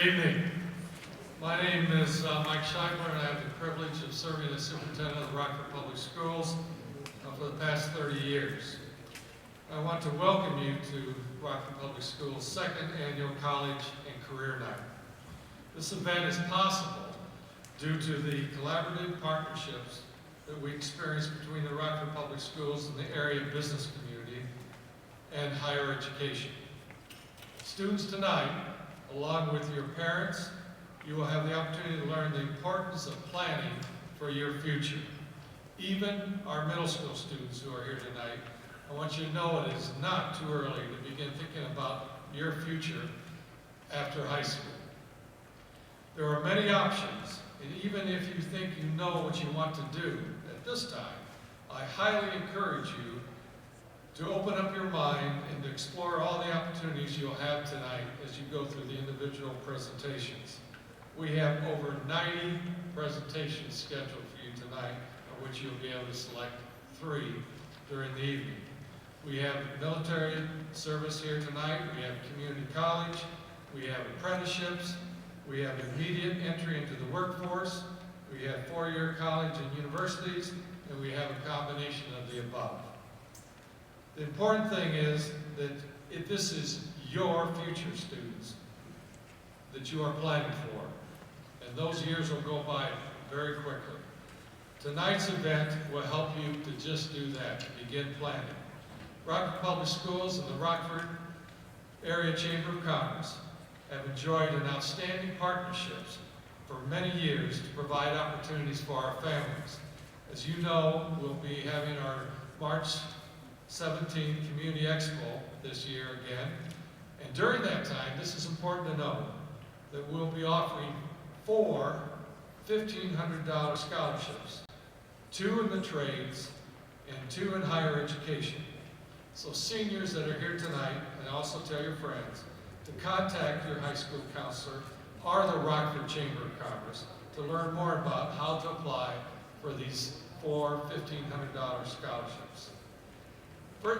Good evening. My name is Mike Scheibler, and I have the privilege of serving as superintendent of the Rockford Public Schools for the past 30 years. I want to welcome you to Rockford Public Schools' second annual College and Career Night. This event is possible due to the collaborative partnerships that we experience between the Rockford Public Schools and the area business community and higher education. Students tonight, along with your parents, you will have the opportunity to learn the importance of planning for your future. Even our middle school students who are here tonight, I want you to know it is not too early to begin thinking about your future after high school. There are many options, and even if you think you know what you want to do at this time, I highly encourage you to open up your mind and to explore all the opportunities you'll have tonight as you go through the individual presentations. We have over 90 presentations scheduled for you tonight, of which you'll be able to select 3 during the evening. We have military service here tonight, we have community college, we have apprenticeships, we have immediate entry into the workforce, we have 4-year college and universities, and we have a combination of the above. The important thing is that if this is your future, students, that you are planning for, and those years will go by very quickly. Tonight's event will help you to just do that, to begin planning. Rockford Public Schools and the Rockford Area Chamber of Commerce have enjoyed an outstanding partnerships for many years to provide opportunities for our families. As you know, we'll be having our March 17th Community Expo this year again. And during that time, this is important to know, that we'll be offering 4 $1,500 scholarships, 2 in the trades and 2 in higher education. So seniors that are here tonight, and also tell your friends, to contact your high school counselor or the Rockford Chamber of Commerce to learn more about how to apply for these 4 $1,500 scholarships.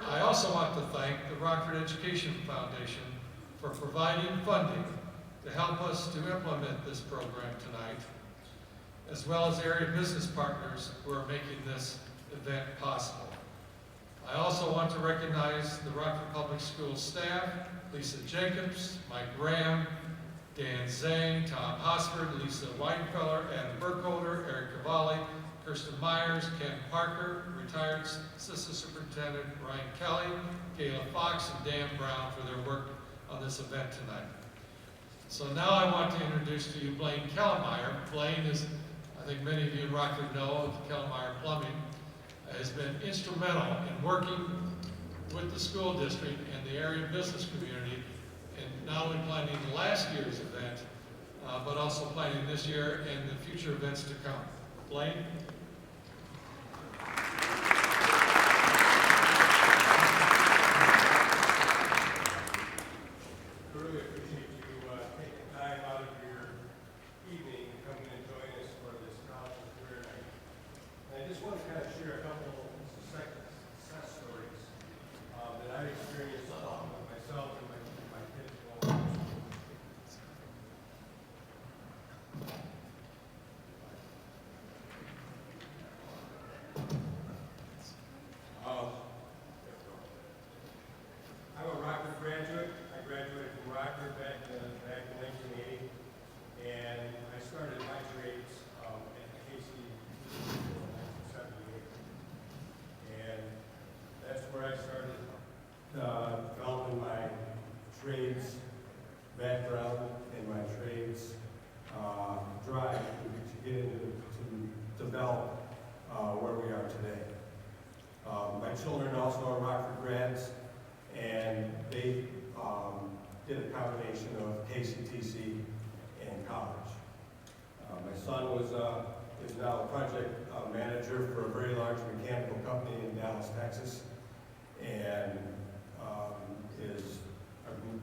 I also want to thank the Rockford Education Foundation for providing funding to help us to implement this program tonight, as well as area business partners who are making this event possible. I also want to recognize the Rockford Public Schools staff, Lisa Jacobs, Mike Graham, Dan Zane, Tom Hosford, Lisa Weidenfeller, Adam Burkholder, Eric Cavalli, Kirsten Myers, Ken Parker, retired Assistant Superintendent Ryan Kelly, Kayla Fox, and Dan Brown for their work on this event tonight. So now I want to introduce to you Blaine Kellmeyer. Blaine is, I think many of you in Rockford know, of Kellmeyer Plumbing, has been instrumental in working with the school district and the area business community, and not only planning last year's event, but also planning this year and the future events to come. Blaine? Trades background and my trades drive to get into to develop where we are today. My children also are Rockford grads, and they did a combination of KCTC and college. My son is now a project manager for a very large mechanical company in Dallas, Texas, and is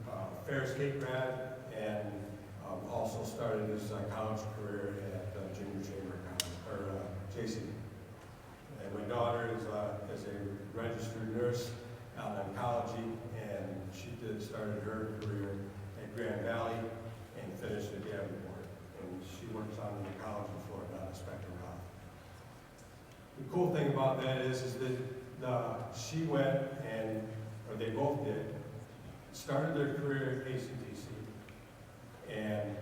a fair skate grad, and also started his college career at Junior Chamber College, or JC. And my daughter is a registered nurse out in oncology, and she started her career at Grand Valley and finished cool thing about that is that she went and, or they both did, started their career at ACTC and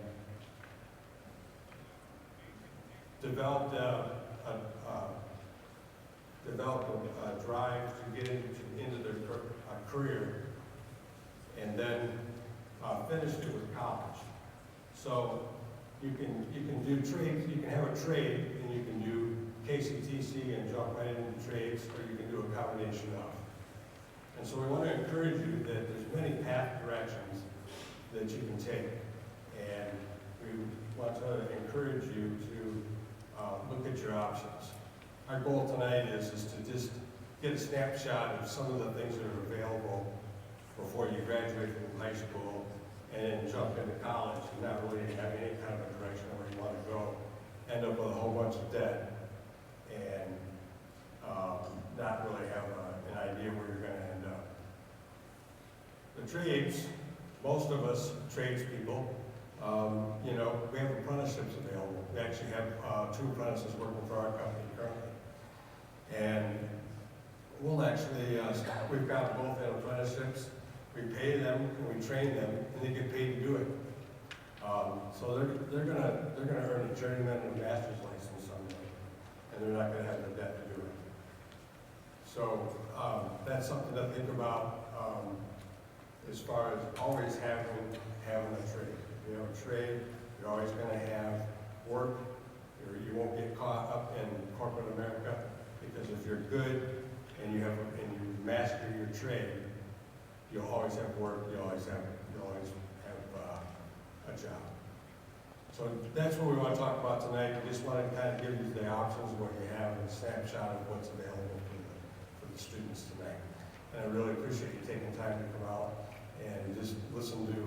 developed a drive to get into their career, and then finished it with college. So you can do trades, you can have a trade, and you can do KCTC and jump right into trades, or you can do a combination of. And so we want to encourage you that there's many path directions that you can take, and we want to encourage you to look at your options. Our goal tonight is to just get a snapshot of some of the things that are available before you graduate from high school and then jump into college and not really have any kind of a direction where you want to go, end up with a whole bunch of debt, and not really have an idea where you're going to end up. The trades, most of us tradespeople, you know, we have apprenticeships available. We actually have 2 apprentices working for our company currently. And we'll actually, we've got both in apprenticeships. We pay them and we train them, and they get paid to do it. So they're gonna earn a journeyman and a master's license someday, and they're not gonna have the debt to do it. So that's something to think about as far as always having a trade. If you have a trade, you're always gonna have work, or you won't get caught up in corporate America, because if you're good and you master your trade, you'll always have work, you'll always have a job. So that's what we want to talk about tonight. We just want to kind of give you the options, what you have, and a snapshot of what's available for the students tonight. And I really appreciate you taking time to come out and just listen to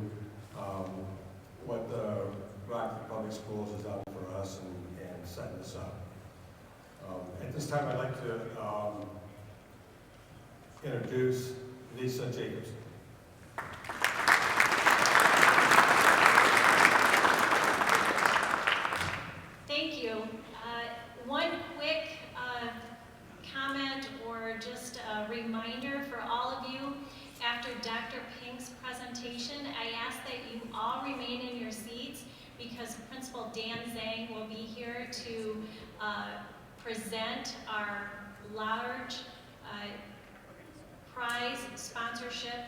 what the Rockford Public Schools has done for us and setting this up. At this time, I'd like to introduce Lisa Jacobson. Thank you. One quick comment or just a reminder for all of you. After Dr. Pink's presentation, I ask that you all remain in your seats because Principal Dan Zhang will be here to present our large prize sponsorship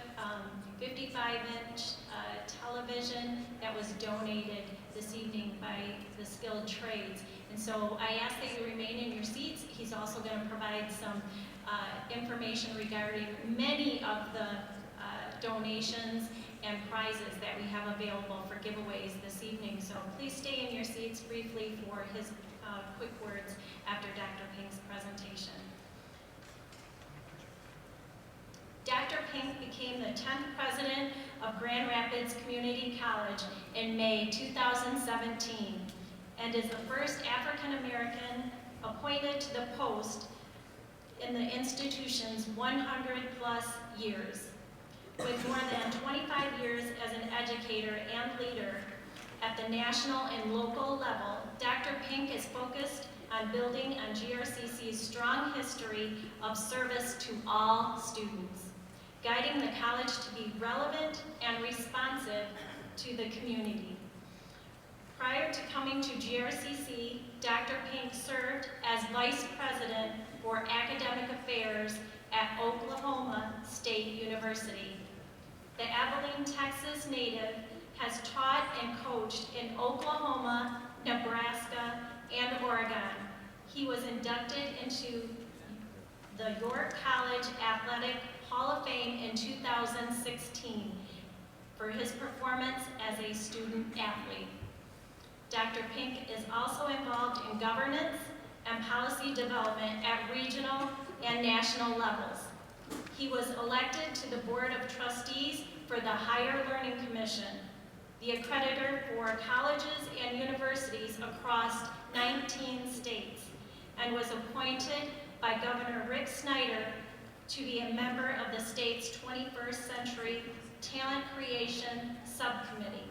55-inch television that was donated this evening by the Skilled Trades. And so I ask that you remain in your seats. He's also going to provide some information regarding many of the donations and prizes that we have available for giveaways this evening. So please stay in your seats briefly for his quick words after Dr. Pink's presentation. Dr. Pink became the 10th president of Grand Rapids Community College in May 2017 and is the first African American appointed to the post in the institution's 100+ years. With more than 25 years as an educator and leader at the national and local level, Dr. Pink is focused on building on GRCC's strong history of service to all students, guiding the college to be relevant and responsive to the community. Prior to coming to GRCC, Dr. Pink served as Vice President for Academic Affairs at Oklahoma State University. The Abilene, Texas native has taught and coached in Oklahoma, Nebraska, and Oregon. He was inducted into the York College Athletic Hall of Fame in 2016 for his performance as a student athlete. Dr. Pink is also involved in governance and policy development at regional and national levels. He was elected to the Board of Trustees for the Higher Learning Commission, the accreditor for colleges and universities across 19 states, and was appointed by Governor Rick Snyder to be a member of the state's 21st Century Talent Creation Subcommittee.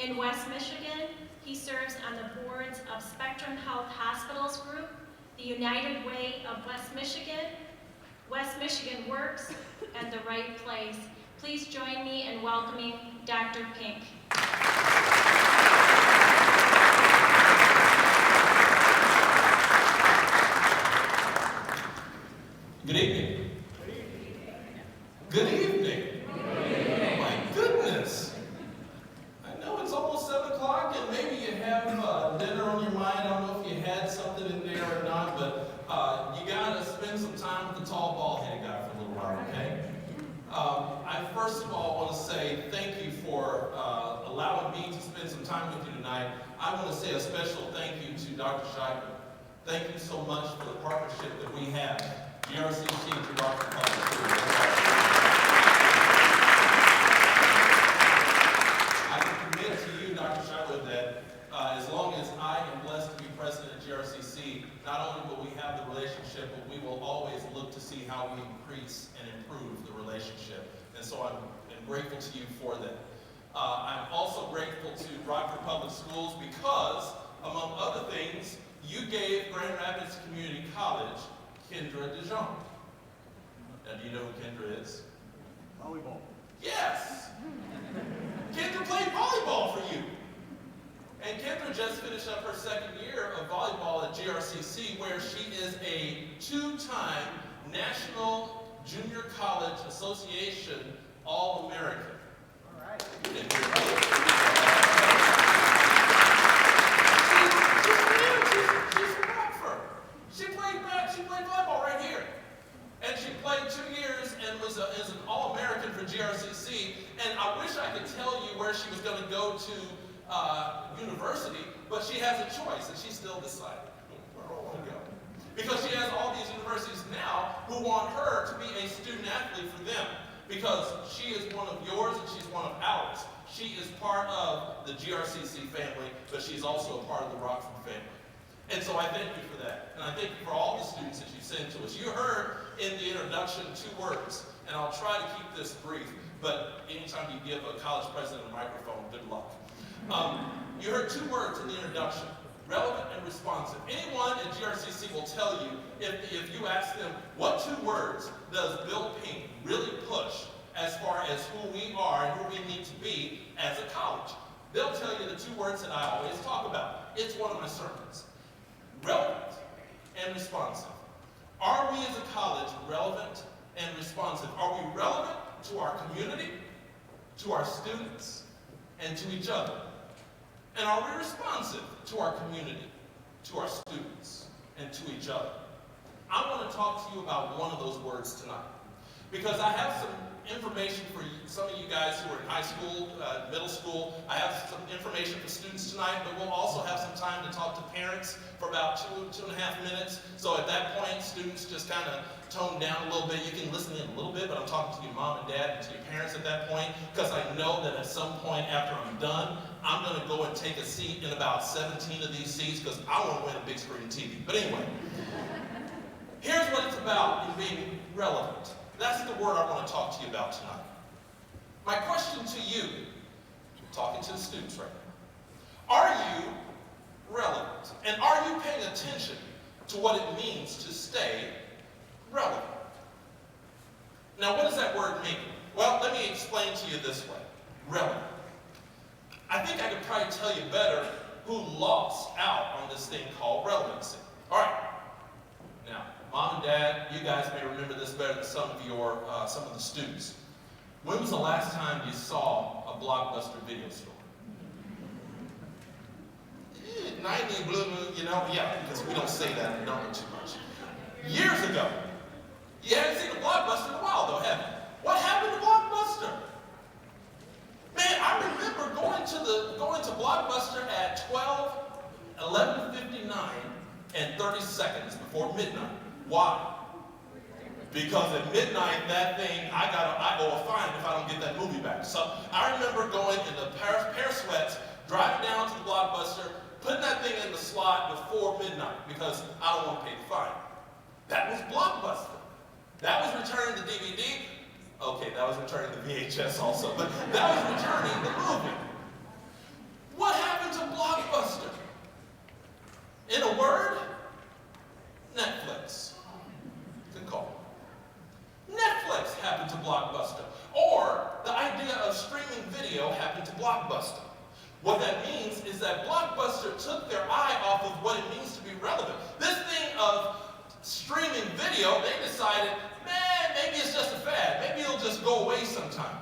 In West Michigan, he serves on the boards of Spectrum Health Hospitals Group, the United Way of West Michigan Works at the Right Place. Please join me in welcoming Dr. Pink. Good evening. Good evening. Oh my goodness. I know it's almost 7 o'clock and maybe you have dinner on your mind. I don't know if you had something in there or not, but you gotta spend some time with the tall, bald-headed guy for a little while, okay? I first of all want to say thank you for allowing me to spend some time with you tonight. I want to say a special thank you to Dr. Scheiber. Thank you so much for the partnership that we have. GRCC to Rockford Public Schools. I can commit to you, Dr. Scheiber, that as long as I am blessed to be president of GRCC, not only will we have the relationship, but we will always look to see how we increase and improve the relationship. And so I'm grateful to you for that. I'm also grateful to Rockford Public Schools because, among other things, you gave Grand Rapids Community College Kendra DeJong. Now, do you know who Kendra is? Volleyball. Yes! Kendra played volleyball for you. And Kendra just finished up her second year of volleyball at GRCC, where she is a 2-time National Junior College Association All-American. All right. She's from Rockford. She played volleyball right here. And she played 2 years and is an All-American for GRCC. And I wish I could tell you where she was going to go to university, but she has a choice, and she's still deciding where I want to go. Because she has all these universities now who want her to be a student athlete for them. Because she is one of yours and she's one of ours. She is part of the GRCC family, but she's also a part of the Rockford family. And so I thank you for that. And I thank you for all the students that you sent to us. You heard in the introduction 2 words, and I'll try to keep this brief, but anytime you give a college president a microphone, good luck. You heard 2 words in the introduction, relevant and responsive. Anyone at GRCC will tell you, if you ask them, what 2 words does Bill Pink really push as far as who we are and who we need to be as a college? They'll tell you the 2 words that I always talk about. It's one of my sermons. Relevant and responsive. Are we as a college relevant and responsive? Are we relevant to our community, to our students, and to each other? And are we responsive to our community, to our students, and to each other? I want to talk to you about one of those words tonight, because I have some information for you, some of you guys who are in high school, middle school. I have some information for students tonight, but we'll also have some time to talk to parents for about 2.5 minutes. So at that point, students just kind of tone down a little bit. You can listen in a little bit, but I'm talking to your mom and dad and to your parents at that point, because I know that at some point after I'm done, I'm going to go and take a seat in about 17 of these seats, because I want to win a big screen TV. But anyway, here's what it's about in being relevant. That's the word I want to talk to you about tonight. My question to you, talking to the students right now, are you relevant? And are you paying attention to what it means to stay relevant? Now, what does that word mean? Well, let me explain to you this way. Relevant. I think I could probably tell you better who lost out on this thing called relevancy. All right. Now, Mom and Dad, you guys may remember this better than some of the students. When was the last time you saw a Blockbuster video store? 90 blue moon, yeah, because we don't say that number too much. Years ago. You haven't seen a Blockbuster in a while, though, have you? What happened to Blockbuster? Man, I remember going to Blockbuster at 11:59 and 30 seconds before midnight. Why? Because at midnight, that thing, I owe a fine if I don't get that movie back. So I remember going in the pair of sweats, driving down to the Blockbuster, putting that thing in the slot before midnight because I don't want to pay the fine. That was Blockbuster. That was returning the DVD. Okay, that was returning the VHS also, but that was returning the movie. What happened to Blockbuster? In a word, Blockbuster took their eye off of what it means to be relevant. This thing of streaming video, they decided, man, maybe it's just a fad. Maybe it'll just go away sometime.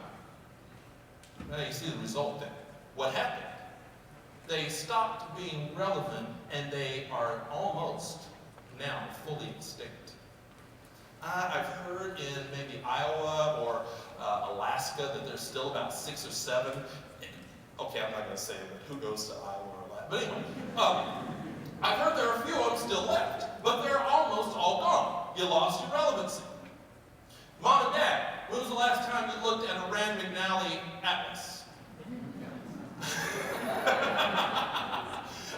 Now you see the result then. What happened? They stopped being relevant, and they are almost now fully extinct. I've heard in maybe Iowa or Alaska that there's still about 6 or 7. Okay, I'm not going to say that. Who goes to Iowa or Alaska? But anyway, I've heard there are a few of them still left, but they're almost all gone. You lost your relevancy. Mom and Dad, when was the last time you looked at a Rand McNally atlas?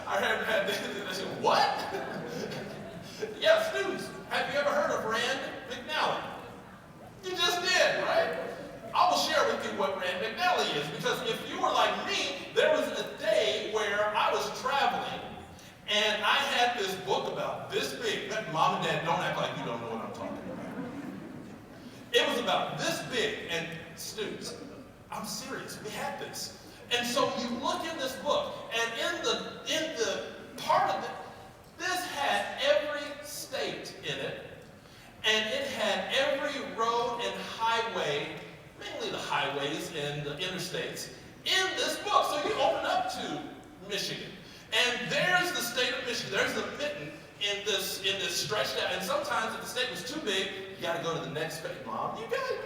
I heard they said, what? Yeah, students, have you ever heard of Rand McNally? You just did, right? I will share with you what Rand McNally is, because if you were like me, there was a day where I was traveling and I had this book about this big. Mom and Dad, don't act like you don't know what I'm talking about. It was about this big, and students, I'm serious, we had this. And so you look in this book, and in the part of it, this had every state in it, and it had every road and highway, mainly the highways and the interstates, in this book. So you open up to Michigan, and there's the state of Michigan. There's the mitten in this stretched out. And sometimes if the state was too big, you got to go to the next page. Mom, you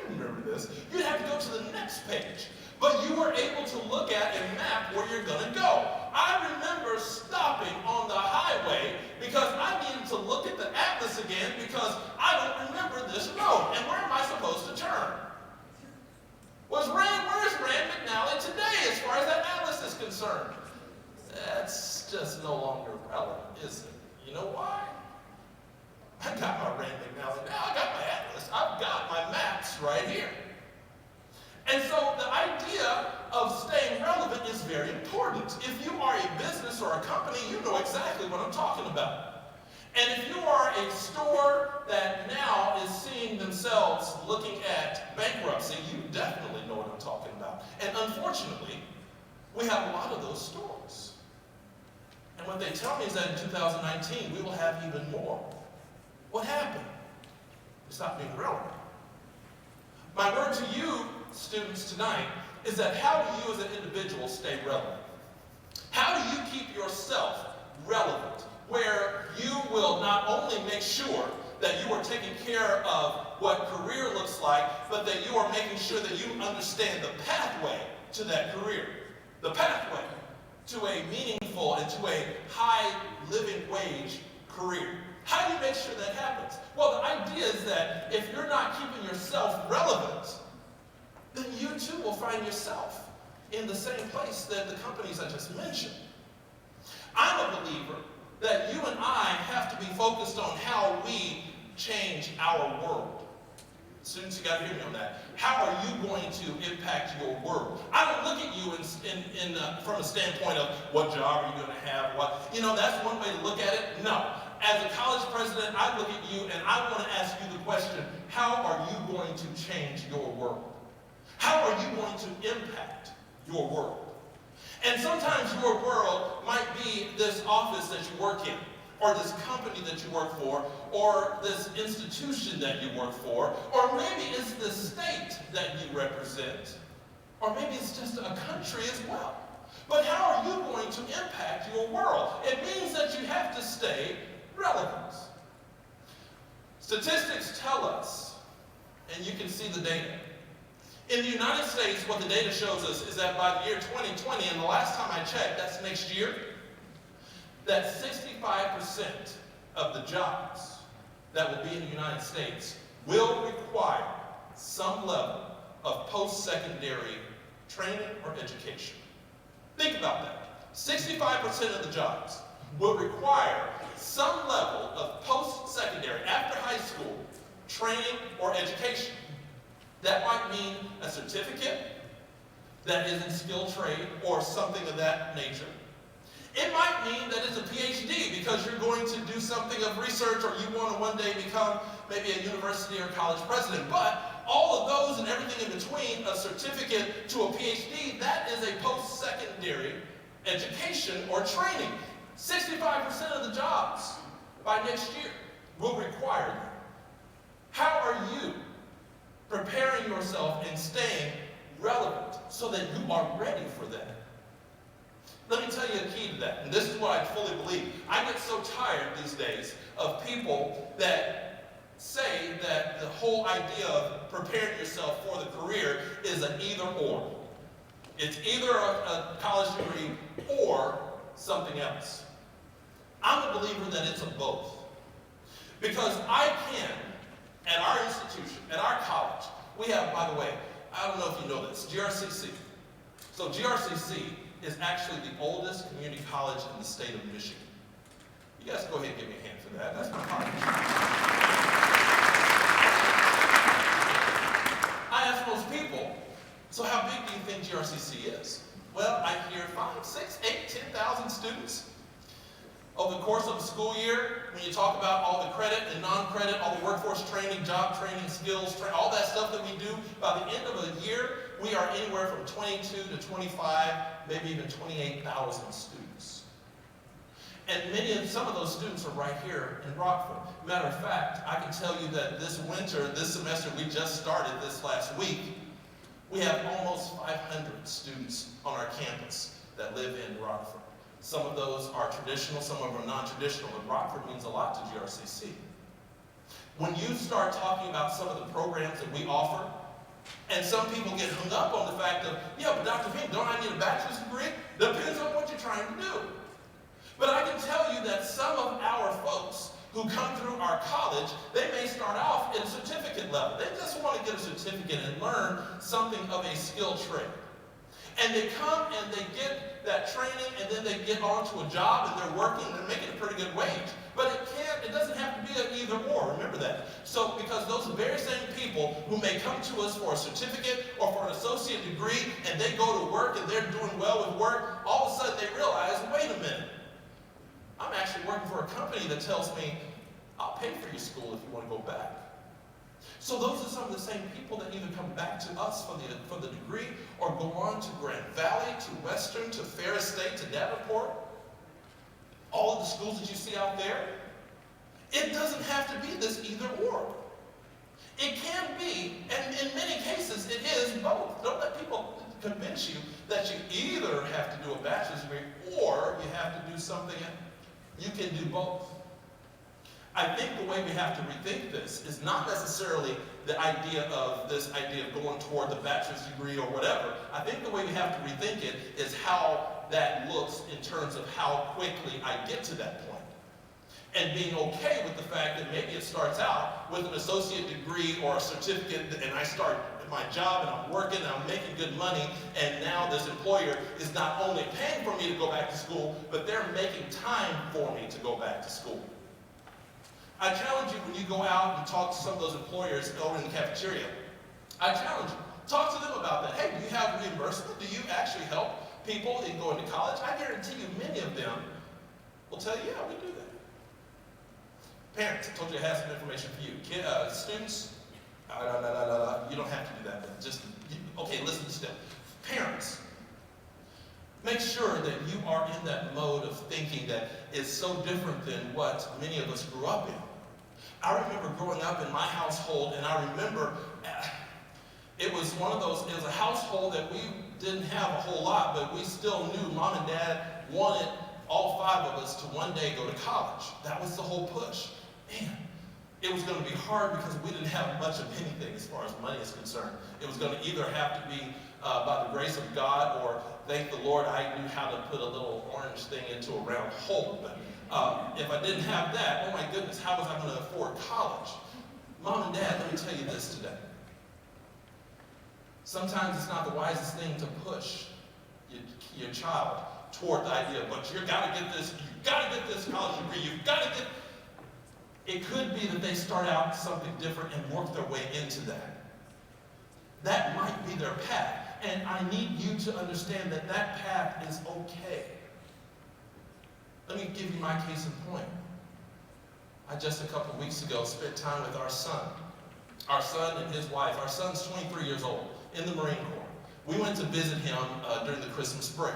remember this. You'd have to go to the next page. But you were able to look at and map where you're going to go. I remember stopping on the highway because I needed to look at the atlas again because I don't remember this road. And where am I supposed to turn? Where's Rand McNally today as far as that atlas is concerned? That's just no longer relevant, is it? You know why? I got my Rand McNally now. I got my atlas. I've got my maps right here. And so the idea of staying relevant is very important. If you are a business or a company, you know exactly what I'm talking about. And if you are a store that now is seeing themselves looking at bankruptcy, you definitely know what I'm talking about. And unfortunately, we have a lot of those stores. And what they tell me is that in 2019, we will have even more. What happened? It's not being relevant. My word to you, students, tonight, is that how do you as an individual stay relevant? How do you keep yourself relevant, where you will not only make sure that you are taking care of what career looks like, but that you are making sure that you understand the pathway to that career, the pathway to a meaningful and to a high living wage career. How do you make sure that happens? Well, the idea is that if you're not keeping yourself relevant, then you too will find yourself in the same place that the companies I just mentioned. I'm a believer that you and I have to be focused on how we change our world. Students, you got to hear me on that. How are you going to impact your world? I don't look at you from a standpoint of what job are you going to have, that's one way to look at it. No. As a college president, I look at you and I want to ask you the question, how are you going to change your world? How are you going to impact your world? And sometimes your world might be this office that you work in, or this company that you work for, or this institution that you work for, or maybe it's the state that you represent, or maybe it's just a country as well. But how are you going to impact your world? It means that you have to stay relevant. Statistics tell us, and you can see the data. In the United States, what the data shows us is that by the year 2020, and the last time I checked, that's next year, that 65% of the jobs that will be in the United States will require some level of post-secondary training or education. Think about that. 65% of the jobs will require some level of post-secondary, after high school, training or education. That might mean a certificate that is in skilled trade or something of that nature. It might mean that it's a PhD because you're going to do something of research or you want to one day become maybe a university or college president. But all of those and everything in between, a certificate to a PhD, that is a post-secondary education or training. 65% of the jobs by next year will require that. How are you preparing yourself and staying relevant so that you are ready for that? Let me tell you a key to that, and this is what I fully believe. I get so tired these days of people that say that the whole idea of preparing yourself for the career is an either or. It's either a college degree or something else. I'm a believer that it's a both. Because I can, at our institution, at our college, we have, by the way, I don't know if you know this, GRCC. So GRCC is actually the oldest community college in the state of Michigan. You guys go ahead and give me a hand for that. That's my college. I ask most people, so how big do you think GRCC is? Well, I hear 5, 6, 8, 10,000 students. Over the course of a school year, when you talk about all the credit and non-credit, all the workforce training, job training, skills, all that stuff that we do, by the end of a year, we are anywhere from 22 to 25, maybe even 28,000 students. And some of those students are right here in Rockford. Matter of fact, I can tell you that this semester we just started this last week, we have almost 500 students on our campus that live in Rockford. Some of those are traditional, some of them are non-traditional, but Rockford means a lot to GRCC. When you start talking about some of the programs that we offer, and some people get hung up on the fact of, yeah, but Dr. Pink, don't I need a bachelor's degree? Depends on what you're trying to do. But I can tell you that some of our folks who come through our college, they may start off at a certificate level. They just want to get a certificate and learn something of a skill trade. And they come and they get that training, and then they get onto a job and they're working and they're making a pretty good wage. But it doesn't have to be an either or, remember that. So, because those very same people who may come to us for a certificate or for an associate degree, and they go to work and they're doing well with work, all of a sudden they realize, wait a minute, I'm actually working for a company that tells me, I'll pay for your school if you want to go back. So those are some of the same people that either come back to us for the degree or go on to Grand Valley, to Western, to Ferris State, to Davenport. All of the schools that you see out there. It doesn't have to be this either or. It can be, and in many cases it is both. Don't let people convince you that you either have to do a bachelor's degree or you have to do something else. You can do both. I think the way we have to rethink this is not necessarily the idea of going toward the bachelor's degree or whatever. I think the way we have to rethink it is how that looks in terms of how quickly I get to that point. And being okay with the fact that maybe it starts out with an associate degree or a certificate, and I start my job and I'm working and I'm making good money, and now this employer is not only paying for me to go back to school, but they're making time for me to go back to school. I challenge you, when you go out and talk to some of those employers over in the cafeteria, I challenge you, talk to them about that. Hey, do you have reimbursement? Do you actually help people in going to college? I guarantee you many of them will tell you, yeah, we do that. Parents, I told you I had some information for you. Students, you don't have to do that, but just, okay, listen still. Parents, make sure that you are in that mode of thinking that is so different than what many of us grew up in. I remember growing up in my household, and I remember it was a household that we didn't have a whole lot, but we still knew Mom and Dad wanted all 5 of us to one day go to college. That was the whole push. Man, it was going to be hard because we didn't have much of anything as far as money is concerned. It was going to either have to be by the grace of God, or thank the Lord I knew how to put a little orange thing into a round hole. But if I didn't have that, oh my goodness, how was I going to afford college? Mom and Dad, let me tell you this today. Sometimes it's not the wisest thing to push your child toward the idea, but you've got to get this college degree, you've got to get. It could be that they start out something different and work their way into that. That might be their path. And I need you to understand that that path is okay. Let me give you my case in point. I just a couple of weeks ago spent time with our son. Our son and his wife. Our son's 23 years old, in the Marine Corps. We went to visit him during the Christmas break.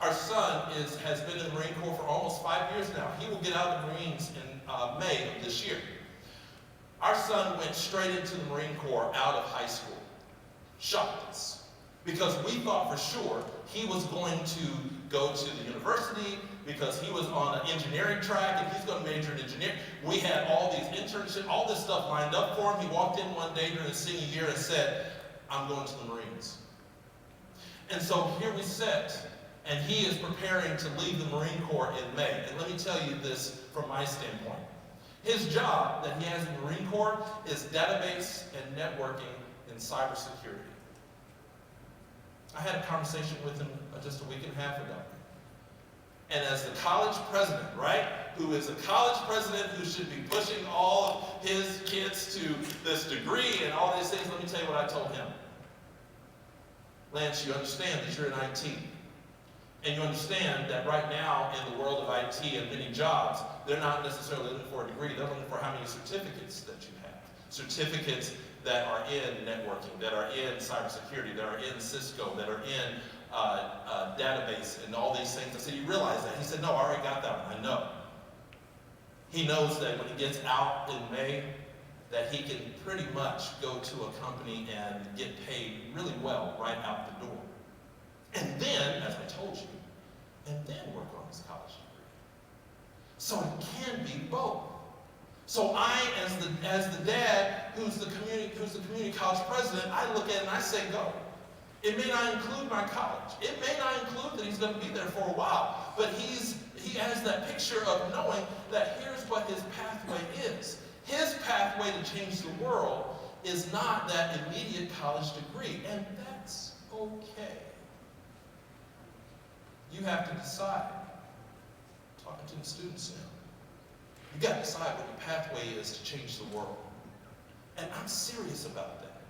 Our son has been in the Marine Corps for almost 5 years now. He will get out of the Marines in May of this year. Our son went straight into the Marine Corps out of high school. Shocked us. Because we thought for sure he was going to go to the university because he was on an engineering track and he's going to major in engineering. We had all these internships, all this stuff lined up for him. He walked in one day during his senior year and said, I'm going to the Marines. And so here we sit, and he is preparing to leave the Marine Corps in May. And let me tell you this from my standpoint. His job that he has in the Marine Corps is database and networking and cybersecurity. I had a conversation with him just a week and a half ago. And as the college president, right, who is a college president who should be pushing all of his kids to this degree and all these things, let me tell you what I told him. Lance, you understand that you're in IT. And you understand that right now in the world of IT and many jobs, they're not necessarily looking for a degree, they're looking for how many certificates that you have. Certificates that are in networking, that are in cybersecurity, that are in Cisco, that are in database and all these things. I said, you realize that? He said, no, I already got that one, I know. He knows that when he gets out in May, that he can pretty much go to a company and get paid really well right out the door. And then, as I told you, and then work on his college degree. So it can be both. So I, as the dad who's the community college president, I look at it and I say, go. It may not include my college. It may not include that he's going to be there for a while, but he has that picture of knowing that here's what his pathway is. His pathway to change the world is not that immediate college degree, and that's okay. You have to decide. Talking to the students now. You got to decide what your pathway is to change the world. And I'm serious about that.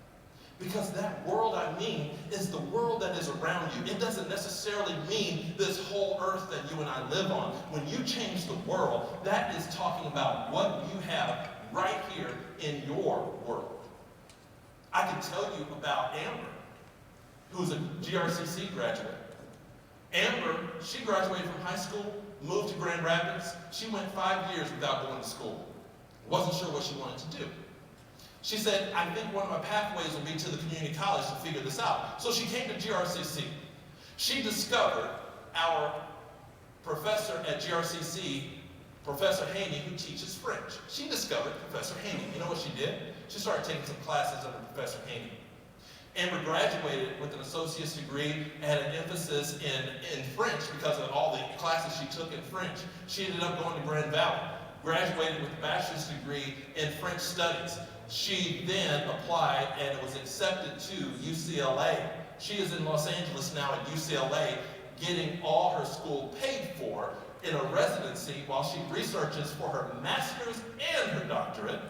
Because that world I mean is the world that is around you. It doesn't necessarily mean this whole earth that you and I live on. When you change the world, that is talking about what you have right here in your world. I can tell you about Amber, who's a GRCC graduate. Amber, she graduated from high school, moved to Grand Rapids. She went 5 years without going to school. Wasn't sure what she wanted to do. She said, I think one of my pathways will be to the community college to figure this out. So she came to GRCC. She discovered our professor at GRCC, Professor Haney, who teaches French. She discovered Professor Haney. You know what she did? She started taking some classes under Professor Haney. Amber graduated with an associate's degree and had an emphasis in French because of all the classes she took in French. She ended up going to Grand Valley, graduated with a bachelor's degree in French studies. She then applied and was accepted to UCLA. She is in Los Angeles now at UCLA, getting all her school paid for in a residency while she researches for her master's and her doctorate.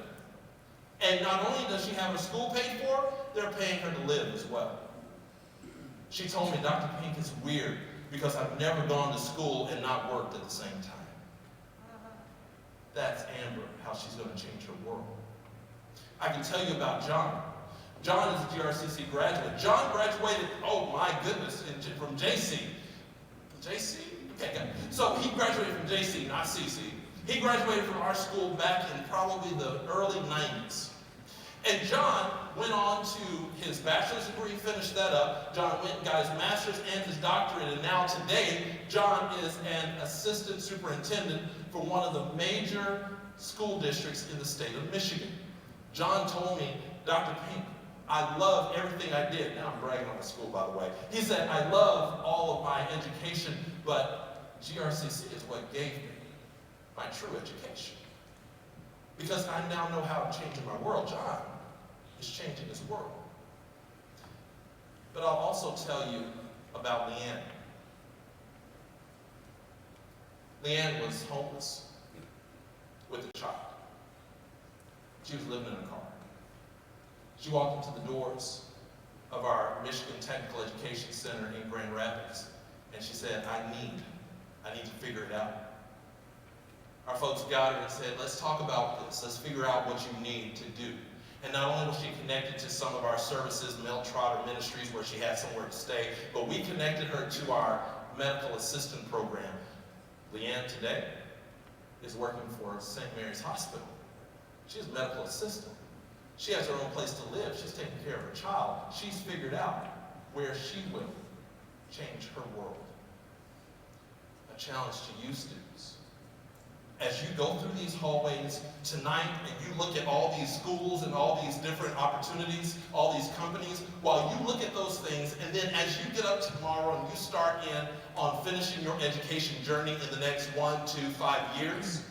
And not only does she have her school paid for, they're paying her to live as well. She told me, Dr. Pink, it's weird because I've never gone to school and not worked at the same time. That's Amber, how she's going to change her world. I can tell you about John. John is a GRCC graduate. John graduated, oh my goodness, from JC. JC? Okay, good. So he graduated from JC, not CC. He graduated from our school back in probably the early 90s. And John went on to his bachelor's degree, finished that up. John went and got his master's and his doctorate, and now today, John is an assistant superintendent for one of the major school districts in the state of Michigan. John told me, Dr. Pink, I love everything I did. Now I'm bragging on my school, by the way. He said, I love all of my education, but GRCC is what gave me my true education. Because I now know how I'm changing my world. John is changing his world. But I'll also tell you about Leanne. Leanne was homeless with a child. She was living in a car. She walked into the doors of our Michigan Technical Education Center in Grand Rapids, and she said, I need to figure it out. Our folks got her and said, let's talk about this. Let's figure out what you need to do. And not only was she connected to some of our services, Mel Trotter Ministries, where she had somewhere to stay, but we connected her to our medical assistant program. Leanne today is working for St. Mary's Hospital. She's a medical assistant. She has her own place to live. She's taking care of her child. She's figured out where she will change her world. A challenge to you, students. As you go through these hallways tonight and you look at all these schools and all these different opportunities, all these companies, while you look at those things, and then as you get up tomorrow and you start in on finishing your education journey in the next 1, 2, 5 years,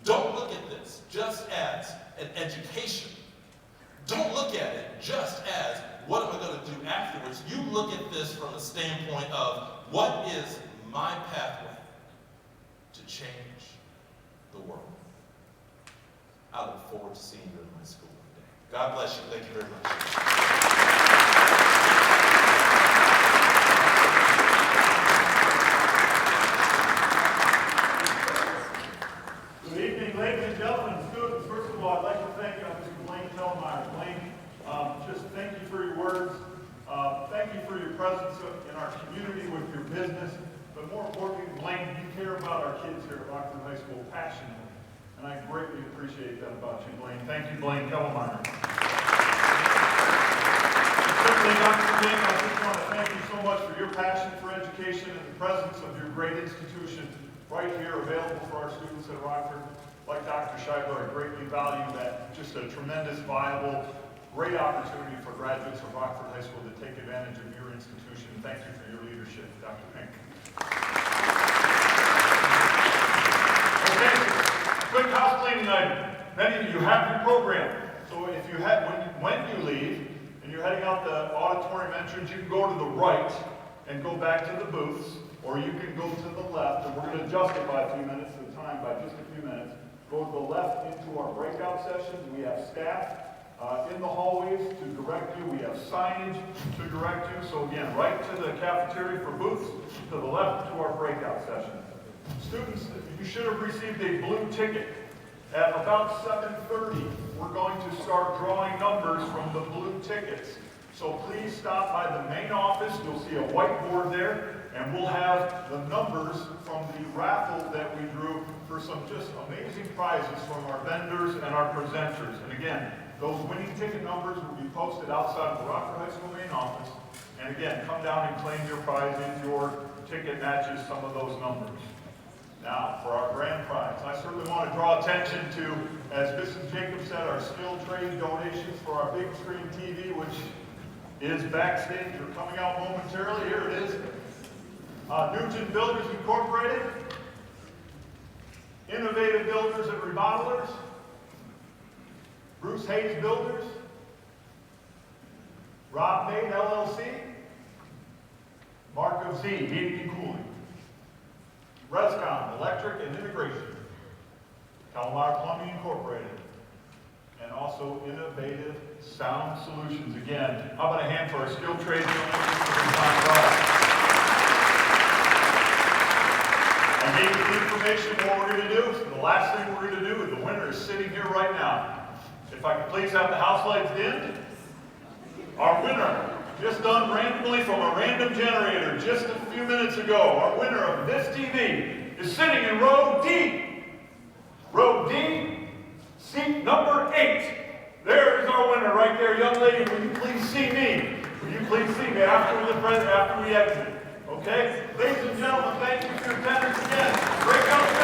don't look at this just as an education. Don't look at it just as, what am I going to do afterwards? You look at this from a standpoint of, what is my pathway to change the world? I look forward to seeing you in my school one day. God bless you. Thank you very much. Good evening, ladies and gentlemen, students. First of all, I'd like to thank Mr. Blaine Tellmeyer. Blaine, just thank you for your words. Thank you for your presence in our community with your business. But more importantly, Blaine, you care about our kids here at Rockford High School passionately. And I greatly appreciate that about you, Blaine. Thank you, Blaine Tellmeyer. Simply, Dr. King, I just want to thank you so much for your passion for education and the presence of your great institution right here available for our students at Rockford. Like Dr. Schreiber, I greatly value that. Just a tremendous, viable, great opportunity for graduates of Rockford High School to take advantage of your institution. Thank you for your leadership, Dr. Pink. Okay, quick house cleaning item. Many of you have your program. So if you have, when you leave and you're heading out the auditorium entrance, you can go to the right and go back to the booths, or you can go to the left, and we're going to adjust it by a few minutes at a time, by just a few minutes. Go to the left into our breakout sessions. We have staff in the hallways to direct you. We have signage to direct you. So again, right to the cafeteria for booths, to the left to our breakout sessions. Students, you should have received a blue ticket. At about 7:30, we're going to start drawing numbers from the blue tickets. So please stop by the main office. You'll see a whiteboard there, and we'll have the numbers from the raffle that we drew for some just amazing prizes from our vendors and our presenters. And again, those winning ticket numbers will be posted outside of the Rockford High School main office. And again, come down and claim your prize if your ticket matches some of those numbers. Now, for our grand prize, I certainly want to draw attention to, as Mrs. Jacobs said, our skilled trade donations for our big screen TV, which is backstage or coming out momentarily. Here it is. Nugent Builders Incorporated, Innovative Builders and Remodelers, Bruce Hayes Builders, Rob Maid LLC, Mark of Z Heating and Cooling, Rescom Electric and Integration, Calamar Plumbing Incorporated, and also Innovative Sound Solutions. Again, how about a hand for our skilled trades donations for the fine prize? I gave you the information what we're going to do. So the last thing we're going to do is the winner is sitting here right now. If I could please have the house lights dimmed. Our winner, just done randomly from a random generator just a few minutes ago, our winner of this TV is sitting in row D. Row D, seat number 8. There is our winner right there. Young lady, will you please see me? Will you please see me after we exit? Okay? Ladies and gentlemen, thank you for your attendance again. Breakout